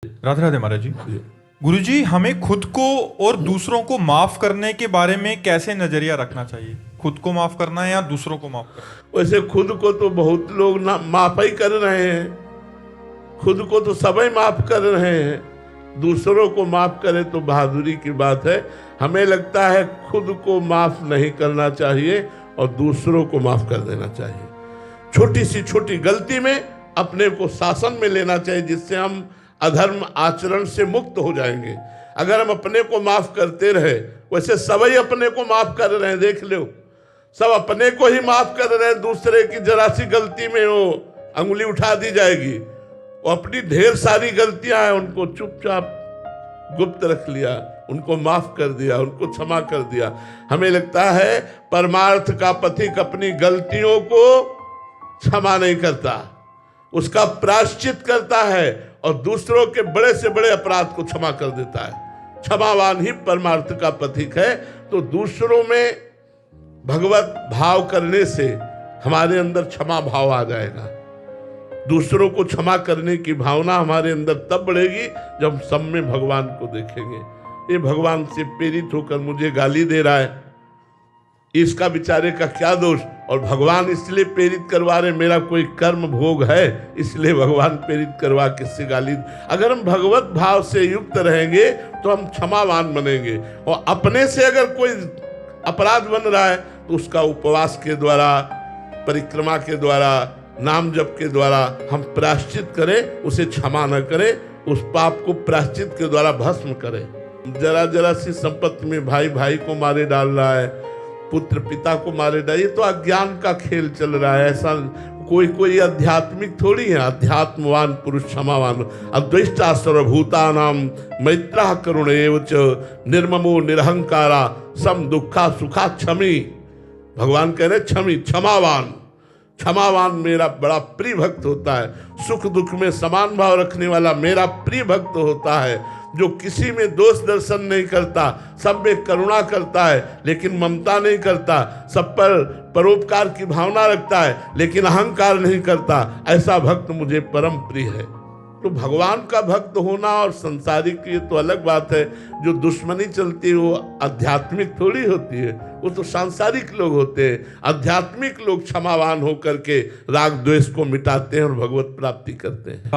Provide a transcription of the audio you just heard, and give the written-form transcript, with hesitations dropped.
राधे राधे महाराज जी। गुरुजी, हमें खुद को और दूसरों को माफ करने के बारे में कैसे नजरिया रखना चाहिए? खुद को माफ करना है या दूसरों को माफ करना? वैसे खुद को तो बहुत लोग ना माफ ही कर रहे हैं, खुद को तो सभी माफ कर रहे हैं, दूसरों को माफ करे तो बहादुरी की बात है। हमें लगता है खुद को माफ नहीं करना चाहिए और दूसरों को माफ कर देना चाहिए। छोटी सी छोटी गलती में अपने को शासन में लेना चाहिए, जिससे हम अधर्म आचरण से मुक्त हो जाएंगे। अगर हम अपने को माफ करते रहे, वैसे सभी अपने को माफ कर रहे हैं, देख लो सब अपने को ही माफ कर रहे हैं, दूसरे की जरा सी गलती में वो अंगुली उठा दी जाएगी। वो अपनी ढेर सारी गलतियां हैं, उनको चुपचाप गुप्त रख लिया, उनको माफ कर दिया, उनको क्षमा कर दिया। हमें लगता है परमार्थ का पथिक अपनी गलतियों को क्षमा नहीं करता, उसका प्रायश्चित करता है और दूसरों के बड़े से बड़े अपराध को क्षमा कर देता है। क्षमावान ही परमार्थ का पथिक है। तो दूसरों में भगवत भाव करने से हमारे अंदर क्षमा भाव आ जाएगा। दूसरों को क्षमा करने की भावना हमारे अंदर तब बढ़ेगी जब हम सब में भगवान को देखेंगे। ये भगवान से प्रेरित होकर मुझे गाली दे रहा है, इसका बेचारे का क्या दोष? और भगवान इसलिए प्रेरित करवा रहे, मेरा कोई कर्म भोग है इसलिए भगवान प्रेरित करवा किससे गाली। अगर हम भगवत भाव से युक्त रहेंगे तो हम क्षमावान बनेंगे। और अपने से अगर कोई अपराध बन रहा है तो उसका उपवास के द्वारा, परिक्रमा के द्वारा, नाम जप के द्वारा हम प्रायश्चित करें, उसे क्षमा न करें, उस पाप को प्रायश्चित के द्वारा भस्म करें। जरा जरा सी संपत्ति में भाई भाई को मारे डाल रहा है, पुत्र पिता को मारे डाल, ये तो अज्ञान का खेल चल रहा है। ऐसा कोई आध्यात्मिक थोड़ी है। अध्यात्मवान पुरुष क्षमावान, अद्वेष्टा सर्वभूतानां मैत्रः करुण एव च निर्ममो निरहंकारा सम दुखा सुखा क्षमी। भगवान कह रहे क्षमी, क्षमावान। क्षमावान मेरा बड़ा प्रिय भक्त होता है, सुख दुख में समान भाव रखने वाला मेरा प्रिय भक्त होता है, जो किसी में दोष दर्शन नहीं करता, सब में करुणा करता है लेकिन ममता नहीं करता, सब पर परोपकार की भावना रखता है लेकिन अहंकार नहीं करता। ऐसा भक्त मुझे परम प्रिय है। तो भगवान का भक्त होना और संसारिक ये तो अलग बात है। जो दुश्मनी चलती है वो आध्यात्मिक थोड़ी होती है, वो तो सांसारिक लोग होते हैं। आध्यात्मिक लोग क्षमावान होकर के राग द्वेष को मिटाते हैं और भगवत प्राप्ति करते हैं।